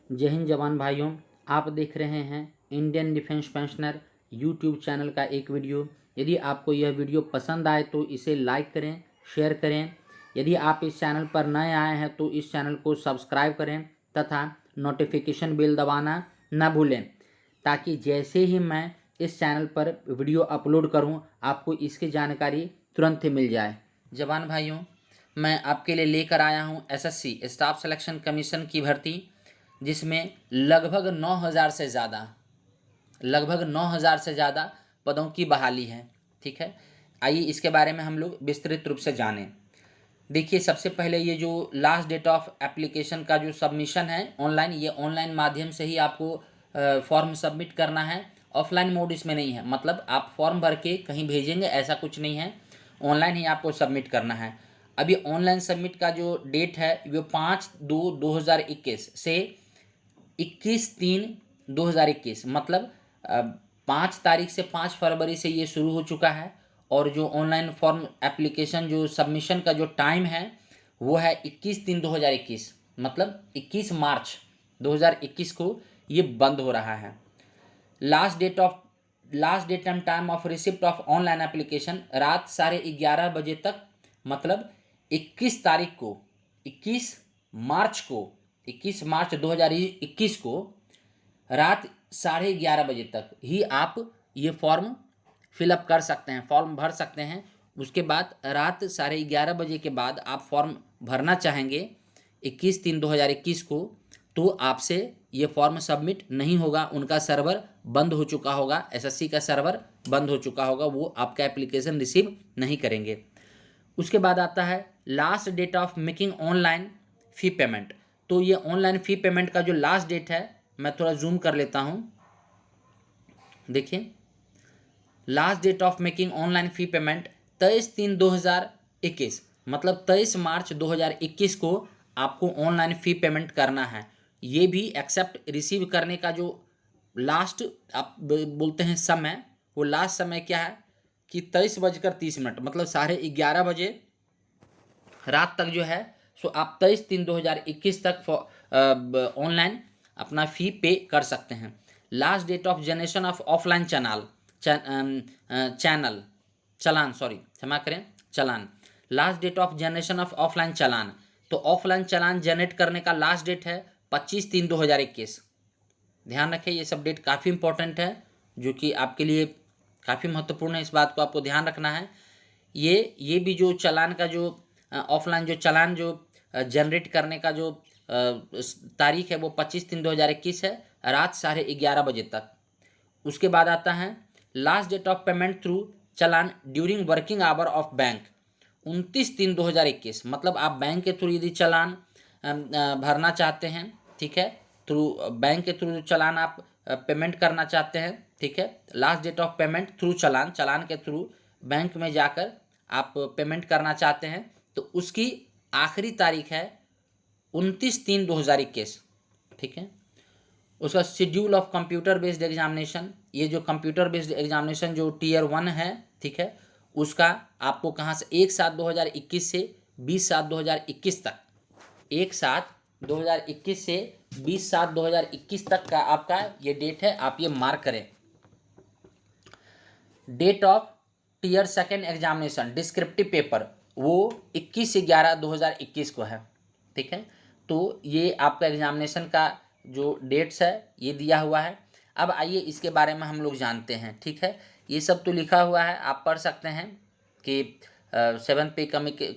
जय हिंद जवान भाइयों, आप देख रहे हैं Indian defence pensioner YouTube channel का एक वीडियो। यदि आपको यह वीडियो पसंद आए तो इसे लाइक करें, शेयर करें। यदि आप इस चैनल पर नए आए हैं तो इस चैनल को सब्सक्राइब करें तथा नोटिफिकेशन बेल दबाना न भूलें, ताकि जैसे ही मैं इस चैनल पर वीडियो अपलोड करूं आपको इसकी जानकारी तुरंत ही मिल जाए। जवान भाइयों, मैं आपके लिए लेकर आया हूं एसएससी स्टाफ सिलेक्शन कमीशन की भर्ती, जिसमें लगभग 9,000 से ज़्यादा पदों की बहाली है। ठीक है, आइए इसके बारे में हम लोग विस्तृत रूप से जानें। देखिए, सबसे पहले ये जो लास्ट डेट ऑफ एप्लीकेशन का जो सबमिशन है ऑनलाइन, ये ऑनलाइन माध्यम से ही आपको फॉर्म सबमिट करना है। ऑफलाइन मोड इसमें नहीं है, मतलब आप फॉर्म भर के कहीं भेजेंगे ऐसा कुछ नहीं है, ऑनलाइन ही आपको सबमिट करना है। अभी ऑनलाइन सबमिट का जो डेट है वो 5/2/2021 से 21/3/2021, मतलब 5 तारीख से 5 फरवरी से ये शुरू हो चुका है। और जो ऑनलाइन फॉर्म एप्लीकेशन जो सबमिशन का जो टाइम है वो है 21/3/2021, मतलब 21 मार्च 2021 को ये बंद हो रहा है। Last date and time of receipt of online application रात 11:30 बजे तक, मतलब 21 तारीख को 21 मार्च 2021 को रात 11:30 बजे तक ही आप ये फॉर्म फिलअप कर सकते हैं, फॉर्म भर सकते हैं। उसके बाद रात 11:30 बजे के बाद आप फॉर्म भरना चाहेंगे 21/3/2021 को, तो आपसे ये फॉर्म सबमिट नहीं होगा। उनका सर्वर बंद हो चुका होगा, एसएससी का सर्वर बंद हो चुका होगा, वो आपका एप्लीकेशन रिसीव नहीं करेंगे। उसके बाद आता है last date of making online fee payment. तो ये ऑनलाइन फ़ी पेमेंट का जो लास्ट डेट है, मैं थोड़ा जूम कर लेता हूँ। देखिए, last date of making online fee payment 23/3/2021, मतलब 23 मार्च 2021 को आपको ऑनलाइन फ़ी पेमेंट करना है। ये भी एक्सेप्ट रिसीव करने का जो लास्ट आप बोलते हैं समय, वो लास्ट समय क्या है कि 23:30, मतलब 11:30 रात तक जो है सो आप 23/3/2021 तक ऑनलाइन अपना फ़ी पे कर सकते हैं। Last date of generation of offline क्षमा करें, challan. Last date of generation of offline challan, तो ऑफलाइन चालान जनरेट करने का लास्ट डेट है 25/3/2021। ध्यान रखें, ये सब डेट काफ़ी इंपॉर्टेंट है, जो कि आपके लिए काफ़ी महत्वपूर्ण है। इस बात को आपको ध्यान रखना है। ये भी जो चालान का जो ऑफलाइन जो चालान जो जनरेट करने का जो तारीख है वो 25/3/2021 है, रात 11:30 बजे तक। उसके बाद आता है last date of payment through challan during working hour of bank 29/3/2021, मतलब आप बैंक के थ्रू यदि चालान भरना चाहते हैं, ठीक है, थ्रू बैंक के थ्रू चालान आप पेमेंट करना चाहते हैं, ठीक है, last date of payment through challan के थ्रू बैंक में जाकर आप पेमेंट करना चाहते हैं, तो उसकी आखिरी तारीख है 29/3/2021। ठीक है। उसका schedule of computer based examination, ये जो कंप्यूटर बेस्ड एग्जामिनेशन जो Tier 1 है, ठीक है, उसका आपको कहाँ से 1/7/2021 से 20/7/2021 तक, 1/7/2021 से 20/7/2021 तक का आपका ये डेट है, आप ये मार्क करें। Date of Tier 2 examination descriptive paper वो 21/11/2021 को है। ठीक है, तो ये आपका एग्जामिनेशन का जो डेट्स है ये दिया हुआ है। अब आइए इसके बारे में हम लोग जानते हैं। ठीक है, ये सब तो लिखा हुआ है, आप पढ़ सकते हैं कि 7th पे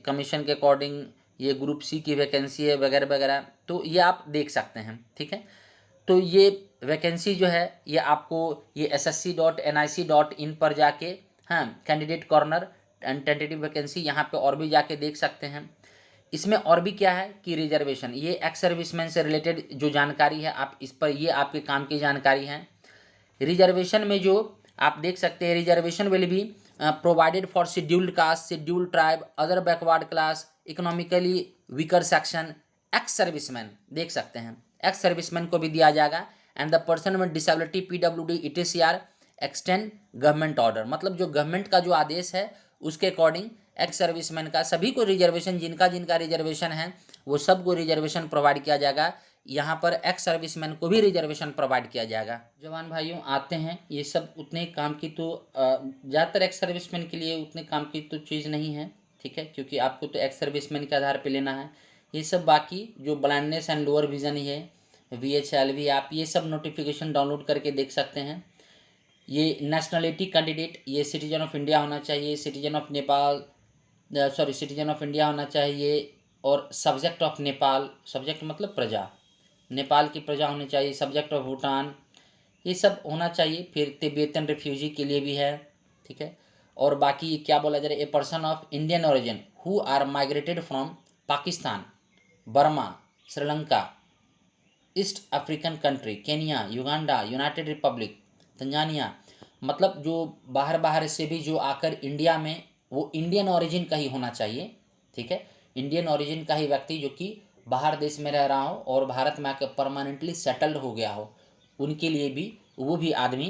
कमीशन के अकॉर्डिंग ये ग्रुप सी की वैकेंसी है वगैरह वगैरह, तो ये आप देख सकते हैं। ठीक है, तो ये वैकेंसी जो है ये आपको ये ssc.nic.in पर जाके, हाँ, candidate corner and tentative vacancy, यहाँ पे और भी जाके देख सकते हैं। इसमें और भी क्या है कि रिजर्वेशन, ये एक्स सर्विसमैन से रिलेटेड जो जानकारी है आप इस पर, ये आपके काम की जानकारी है। रिजर्वेशन में जो आप देख सकते हैं, reservation will be provided for scheduled caste, scheduled tribe, other backward class, economically weaker section, ex serviceman देख सकते हैं, एक्स सर्विसमैन को भी दिया जाएगा। And the person with disability PWD ETCR extend government order, मतलब जो गवर्नमेंट का जो आदेश है उसके अकॉर्डिंग एक्स सर्विसमैन का सभी को रिजर्वेशन, जिनका जिनका रिजर्वेशन है वो सबको रिजर्वेशन प्रोवाइड किया जाएगा। यहाँ पर एक्स सर्विसमैन को भी रिजर्वेशन प्रोवाइड किया जाएगा। जवान भाइयों आते हैं, ये सब उतने काम की तो ज़्यादातर एक्स सर्विसमैन के लिए उतने काम की तो चीज़ नहीं है, ठीक है, क्योंकि आपको तो एक्स सर्विसमैन के आधार पर लेना है। ये सब बाकी जो ब्लाइंडनेस एंड लोअर विजन ही है, VHLV, आप ये सब नोटिफिकेशन डाउनलोड करके देख सकते हैं। ये नेशनलिटी कैंडिडेट, ये सिटीजन ऑफ इंडिया होना चाहिए, citizen of Nepal, citizen of India होना चाहिए, और सब्जेक्ट ऑफ नेपाल, सब्जेक्ट मतलब प्रजा, नेपाल की प्रजा होनी चाहिए, सब्जेक्ट ऑफ भूटान, ये सब होना चाहिए। फिर तिब्बतन रिफ्यूजी के लिए भी है, ठीक है। और बाकी क्या बोला जा रहा है, a person of Indian origin who are migrated from Pakistan, Burma, Sri Lanka, East African country, Kenya, Uganda, United Republic, Tanzania, मतलब जो बाहर से भी जो आकर इंडिया में, वो इंडियन ओरिजिन का ही होना चाहिए, ठीक है, इंडियन ओरिजिन का ही व्यक्ति जो कि बाहर देश में रह रहा हो और भारत में आकर परमानेंटली सेटल्ड हो गया हो, उनके लिए भी वो भी आदमी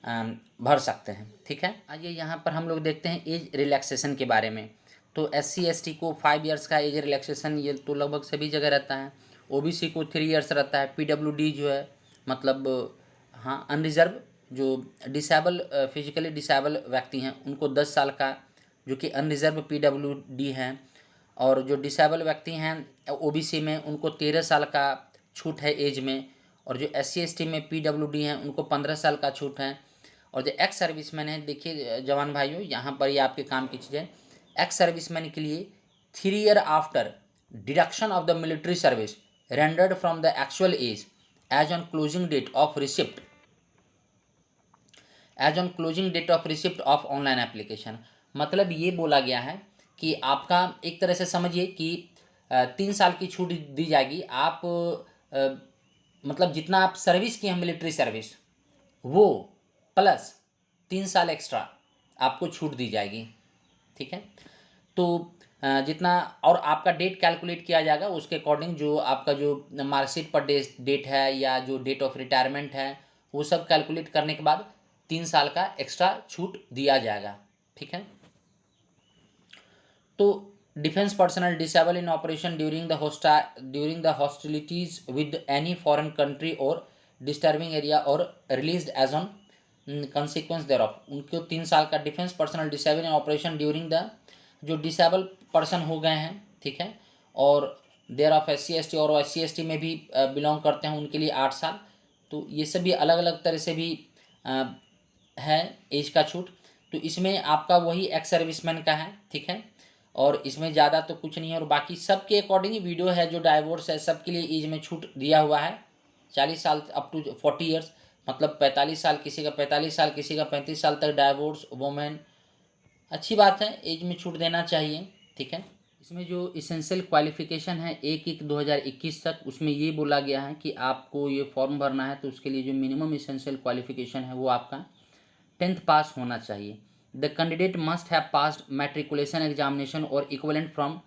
भर सकते हैं, ठीक है। आइए यहाँ पर हम लोग देखते हैं एज रिलैक्सेशन के बारे में। तो SC/ST को 5 ईयर्स का एज रिलैक्सेशन ये तो लगभग सभी जगह रहता है। OBC को 3 ईयर्स रहता है। PWD जो है मतलब हाँ अनरिजर्व जो डिसेबल फिजिकली डिसेबल व्यक्ति हैं उनको 10 साल का जो कि अनरिजर्व PWD हैं, और जो डिसेबल व्यक्ति हैं OBC में उनको 13 साल का छूट है एज में, और जो SC/ST में PWD हैं उनको 15 साल का छूट है। और जो एक्स सर्विसमैन है, देखिए जवान भाइयों यहाँ पर ये आपके काम की चीज़ है। एक्स सर्विसमैन के लिए 3 year after deduction of the military service rendered from the actual age age on closing date of receipt of online application. मतलब ये बोला गया है कि आपका एक तरह से समझिए कि 3 साल की छूट दी जाएगी। आप मतलब जितना आप सर्विस किए हैं मिलिट्री सर्विस, वो प्लस 3 साल एक्स्ट्रा आपको छूट दी जाएगी, ठीक है। तो जितना और आपका डेट कैलकुलेट किया जाएगा उसके अकॉर्डिंग, जो आपका जो मार्कशीट पर डेट है या जो डेट ऑफ रिटायरमेंट है वो सब कैलकुलेट करने के बाद 3 साल का एक्स्ट्रा छूट दिया जाएगा, ठीक है। तो defence personnel disable in operation during the hostilities with any foreign country और डिस्टर्बिंग एरिया और रिलीज्ड एज ऑन कंसिक्वेंस देयरऑफ, उनको 3 साल का defence personnel disable in operation during the, जो डिसेबल पर्सन हो गए हैं, ठीक है, और देयर ऑफ SC/ST और SC/ST में भी बिलोंग करते हैं उनके लिए 8 साल। तो ये सभी अलग अलग तरह से भी है एज का छूट। तो इसमें आपका वही एक्स सर्विसमैन का है, ठीक है, और इसमें ज़्यादा तो कुछ नहीं है। और बाकी सब के अकॉर्डिंग ही वीडियो है, जो डाइवोर्स है सबके लिए एज में छूट दिया हुआ है 40 साल अप टू 40 ईयर्स, मतलब 45 साल किसी का, 45 साल किसी का, 35 साल तक डाइवोर्स वोमेन। अच्छी बात है, एज में छूट देना चाहिए, ठीक है। इसमें जो इसेंशियल क्वालिफिकेशन है 1/1/2021 तक, उसमें ये बोला गया है कि आपको ये फॉर्म भरना है तो उसके लिए जो मिनिमम इसेंशियल क्वालिफिकेशन है वो आपका 10th पास होना चाहिए। The candidate must have passed matriculation examination और इक्विवेलेंट फ्रॉम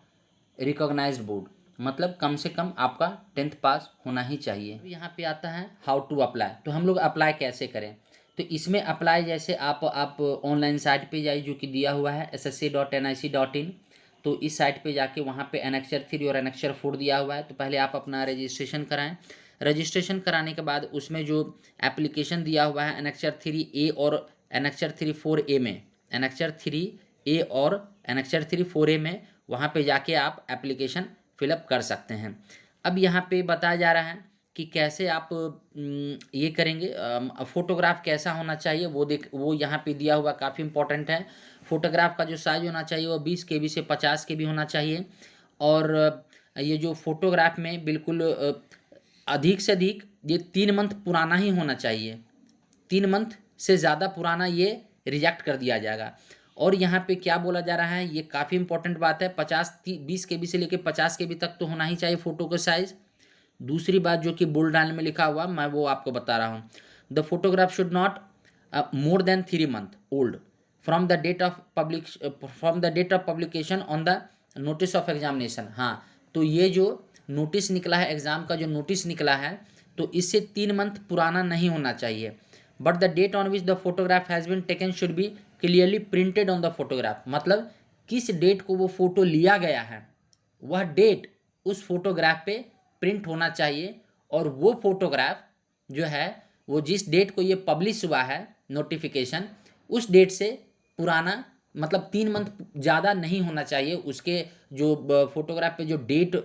रिकॉग्नाइज्ड बोर्ड, मतलब कम से कम आपका 10th पास होना ही चाहिए। यहाँ पे आता है हाउ टू अप्लाई। तो हम लोग अप्लाई कैसे करें, तो इसमें अप्लाई जैसे आप ऑनलाइन साइट पे जाइए जो कि दिया हुआ है ssa.nic.in। तो इस साइट पे जाके वहाँ पे Annexure 3 और Annexure 4 दिया हुआ है। तो पहले आप अपना रजिस्ट्रेशन कराएं। रजिस्ट्रेशन कराने के बाद उसमें जो एप्लीकेशन दिया हुआ है Annexure 3A और Annexure 3 4A में, Annexure 3A और Annexure 3 4A में वहाँ पे जाके आप एप्लीकेशन फिलअप कर सकते हैं। अब यहाँ पे बताया जा रहा है कि कैसे आप ये करेंगे, फ़ोटोग्राफ कैसा होना चाहिए वो यहाँ पे दिया हुआ काफ़ी इंपॉर्टेंट है। फ़ोटोग्राफ का जो साइज होना चाहिए वो 20 KB से 50 KB होना चाहिए। और ये जो फोटोग्राफ में बिल्कुल अधिक से अधिक ये 3 मंथ पुराना ही होना चाहिए। 3 मंथ से ज़्यादा पुराना ये रिजेक्ट कर दिया जाएगा। और यहाँ पे क्या बोला जा रहा है, ये काफ़ी इंपॉर्टेंट बात है, 20 KB से लेकर 50 KB तक तो होना ही चाहिए फ़ोटो का साइज़। दूसरी बात जो कि बोल्ड में लिखा हुआ मैं वो आपको बता रहा हूँ, the photograph should not more than 3 month old from the date of publication on the notice of examination. हाँ, तो ये जो नोटिस निकला है, एग्ज़ाम का जो नोटिस निकला है, तो इससे 3 मंथ पुराना नहीं होना चाहिए। But the date on which the photograph has been taken should be clearly printed on the photograph, मतलब किस डेट को वो फ़ोटो लिया गया है वह डेट उस फोटोग्राफ पे प्रिंट होना चाहिए। और वो फोटोग्राफ जो है वो जिस डेट को ये पब्लिश हुआ है नोटिफिकेशन, उस डेट से पुराना, मतलब 3 मंथ ज़्यादा नहीं होना चाहिए। उसके जो फोटोग्राफ पे जो डेट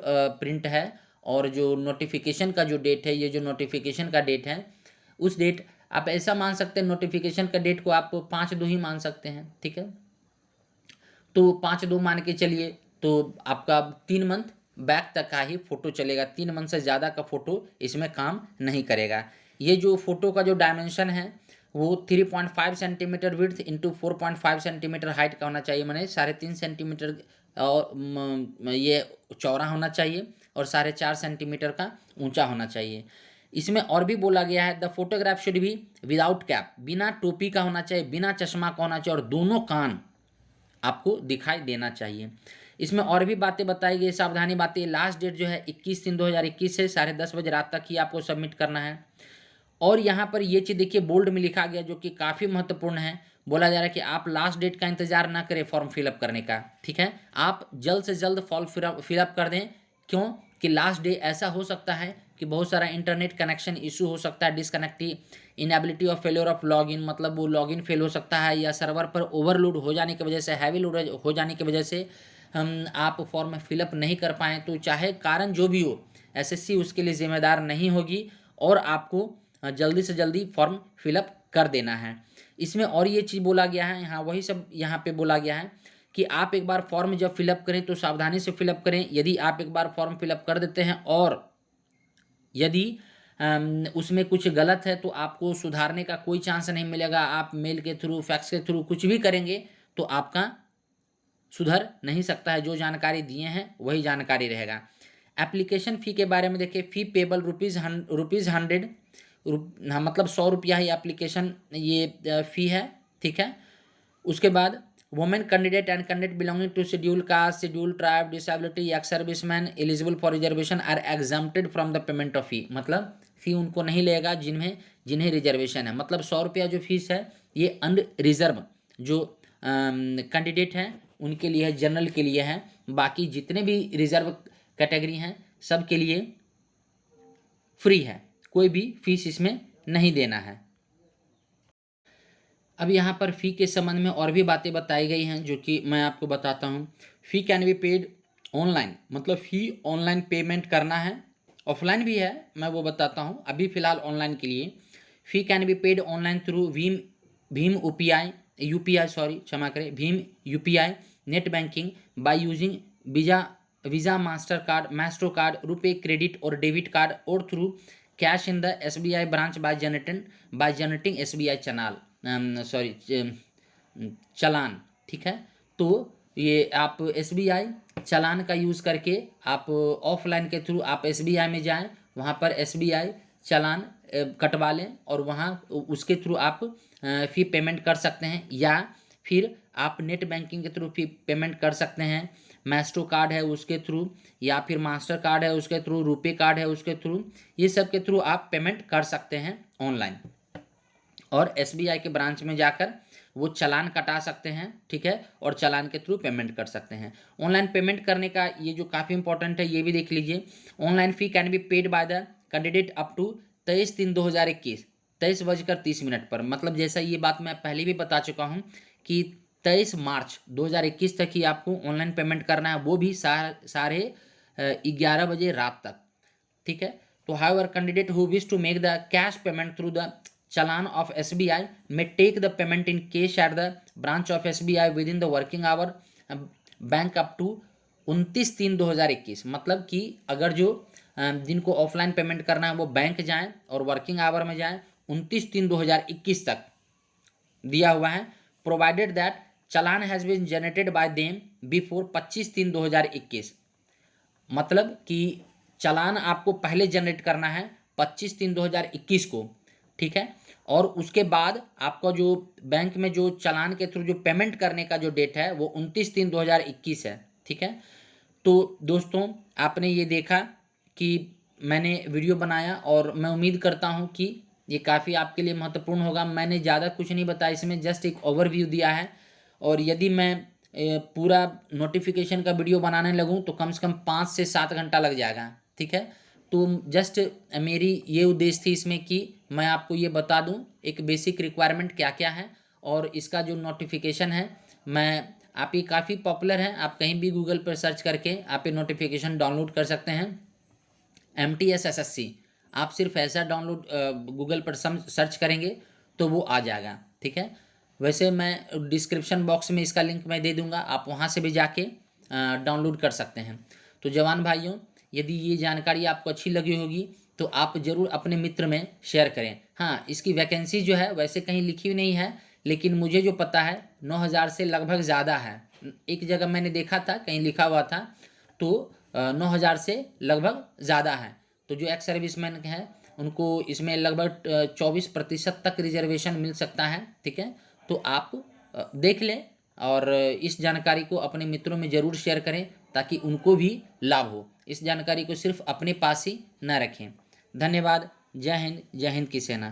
प्रिंट है और जो नोटिफिकेशन का जो डेट है, ये जो नोटिफिकेशन का डेट है, उस डेट आप ऐसा मान सकते हैं, नोटिफिकेशन का डेट को आप 5/2 ही मान सकते हैं, ठीक है। तो 5/2 मान के चलिए, तो आपका 3 मंथ बैक तक का ही फ़ोटो चलेगा, 3 मंथ से ज़्यादा का फ़ोटो इसमें काम नहीं करेगा। ये जो फ़ोटो का जो डायमेंशन है वो 3.5 centimetre width into 4.5 centimetre height का होना चाहिए, माने 3.5 सेंटीमीटर और ये चौड़ा होना चाहिए और 4.5 सेंटीमीटर का ऊंचा होना चाहिए। इसमें और भी बोला गया है, द फोटोग्राफ शुड भी विदाउट कैप, बिना टोपी का होना चाहिए, बिना चश्मा का होना चाहिए और दोनों कान आपको दिखाई देना चाहिए। इसमें और भी बातें बताई गई, सावधानी बातें। लास्ट डेट जो है 21/3/2021 से 10:30 बजे रात तक ही आपको सबमिट करना है। और यहाँ पर ये चीज़ देखिए बोल्ड में लिखा गया, जो कि काफ़ी महत्वपूर्ण है। बोला जा रहा है कि आप लास्ट डेट का इंतजार ना करें फॉर्म फिलअप करने का, ठीक है। आप जल्द से जल्द फॉर्म फिलअप कर दें। क्यों कि लास्ट डे ऐसा हो सकता है कि बहुत सारा इंटरनेट कनेक्शन इशू हो सकता है, disconnective, inability of failure of login, मतलब वो लॉगिन फेल हो सकता है, या सर्वर पर ओवरलोड हो जाने की वजह से, हैवी लोड हो जाने की वजह से हम आप फॉर्म फिलअप नहीं कर पाएँ। तो चाहे कारण जो भी हो, एसएससी उसके लिए जिम्मेदार नहीं होगी और आपको जल्दी से जल्दी फॉर्म फिलअप कर देना है। इसमें और ये चीज़ बोला गया है, यहाँ वही सब यहाँ पे बोला गया है कि आप एक बार फॉर्म जब फिलअप करें तो सावधानी से फिलअप करें। यदि आप एक बार फॉर्म फिलअप कर देते हैं और यदि उसमें कुछ गलत है तो आपको सुधारने का कोई चांस नहीं मिलेगा। आप मेल के थ्रू, फैक्स के थ्रू कुछ भी करेंगे तो आपका सुधर नहीं सकता है। जो जानकारी दिए हैं वही जानकारी रहेगा। एप्लीकेशन फ़ी के बारे में देखिए, फ़ी पेबल ₹100, हाँ मतलब 100 रुपया ही एप्लीकेशन ये फ़ी है, ठीक है। उसके बाद women candidate and candidate belonging to schedule caste, schedule tribe, disability, ex serviceman eligible for reservation are exempted from the payment of fee, मतलब फ़ी उनको नहीं लेगा जिन्हें रिजर्वेशन है। मतलब 100 रुपया जो फीस है ये अनरिजर्व जो कैंडिडेट हैं उनके लिए है, जनरल के लिए है। बाकी जितने भी रिजर्व कैटेगरी हैं सब के लिए फ्री है, कोई भी फीस इसमें नहीं देना है। अब यहाँ पर फ़ी के संबंध में और भी बातें बताई गई हैं जो कि मैं आपको बताता हूँ। फ़ी कैन बी पेड ऑनलाइन, मतलब फ़ी ऑनलाइन पेमेंट करना है, ऑफलाइन भी है, मैं वो बताता हूँ। अभी फ़िलहाल ऑनलाइन के लिए fee can be paid online through भीम यूपीआई सॉरी क्षमा करें, भीम UPI, net banking, by using Visa, Mastercard, Maestro card, RuPay, credit और डेबिट कार्ड, और through cash in the SBI branch by generating SBI challan, ठीक है। तो ये आप SBI चालान का यूज़ करके आप ऑफलाइन के थ्रू आप SBI में जाएं, वहाँ पर SBI चालान कटवा लें और वहाँ उसके थ्रू आप फ़ी पेमेंट कर सकते हैं, या फिर आप नेट बैंकिंग के थ्रू फ़ी पेमेंट कर सकते हैं। मैस्ट्रो कार्ड है उसके थ्रू, या फिर मास्टर कार्ड है उसके थ्रू, रुपे कार्ड है उसके थ्रू, ये सब के थ्रू आप पेमेंट कर सकते हैं ऑनलाइन। और SBI के ब्रांच में जाकर वो चालान कटा सकते हैं, ठीक है, और चालान के थ्रू पेमेंट कर सकते हैं। ऑनलाइन पेमेंट करने का ये जो काफ़ी इंपॉर्टेंट है, ये भी देख लीजिए। Online fee can be paid by the candidate up to 23/3/2021 23:30 पर। मतलब जैसा ये बात मैं पहले भी बता चुका हूँ कि 23 मार्च 2021 तक ही आपको ऑनलाइन पेमेंट करना है, वो भी 11:30 बजे रात तक, ठीक है। तो however candidate who wish to make the cash payment through the challan of SBI may take the payment in cash at the branch of SBI within the working hour bank up to 29/3/2021। मतलब कि अगर जो जिनको offline payment करना है वो bank जाएं और वर्किंग आवर में जाएं 29/3/2021 तक दिया हुआ है, provided that challan has been generated by them before 25/3/2021। मतलब कि चालान आपको पहले जनरेट करना है 25/3/2021 को, ठीक है। और उसके बाद आपका जो बैंक में जो चालान के थ्रू जो पेमेंट करने का जो डेट है वो 29/3/2021 है, ठीक है। तो दोस्तों आपने ये देखा कि मैंने वीडियो बनाया और मैं उम्मीद करता हूँ कि ये काफ़ी आपके लिए महत्वपूर्ण होगा। मैंने ज़्यादा कुछ नहीं बताया इसमें, जस्ट एक ओवरव्यू दिया है। और यदि मैं पूरा नोटिफिकेशन का वीडियो बनाने लगूँ तो कम से कम 5 से 7 घंटा लग जाएगा, ठीक है। तो जस्ट मेरी ये उद्देश्य थी इसमें कि मैं आपको ये बता दूं एक बेसिक रिक्वायरमेंट क्या क्या है, और इसका जो नोटिफिकेशन है मैं आप ये काफ़ी पॉपुलर है, आप कहीं भी गूगल पर सर्च करके आप ये नोटिफिकेशन डाउनलोड कर सकते हैं। MTS SSC आप सिर्फ ऐसा डाउनलोड गूगल पर सर्च करेंगे तो वो आ जाएगा, ठीक है। वैसे मैं डिस्क्रिप्शन बॉक्स में इसका लिंक मैं दे दूंगा, आप वहाँ से भी जाके डाउनलोड कर सकते हैं। तो जवान भाइयों, यदि ये जानकारी आपको अच्छी लगी होगी तो आप ज़रूर अपने मित्र में शेयर करें। हाँ, इसकी वैकेंसी जो है वैसे कहीं लिखी हुई नहीं है, लेकिन मुझे जो पता है 9,000 से लगभग ज़्यादा है। एक जगह मैंने देखा था कहीं लिखा हुआ था, तो 9,000 से लगभग ज़्यादा है। तो जो एक्स सर्विसमैन हैं उनको इसमें लगभग 24% तक रिजर्वेशन मिल सकता है, ठीक है। तो आप देख लें और इस जानकारी को अपने मित्रों में ज़रूर शेयर करें ताकि उनको भी लाभ हो। इस जानकारी को सिर्फ अपने पास ही न रखें। धन्यवाद। जय हिंद, जय हिंद की सेना।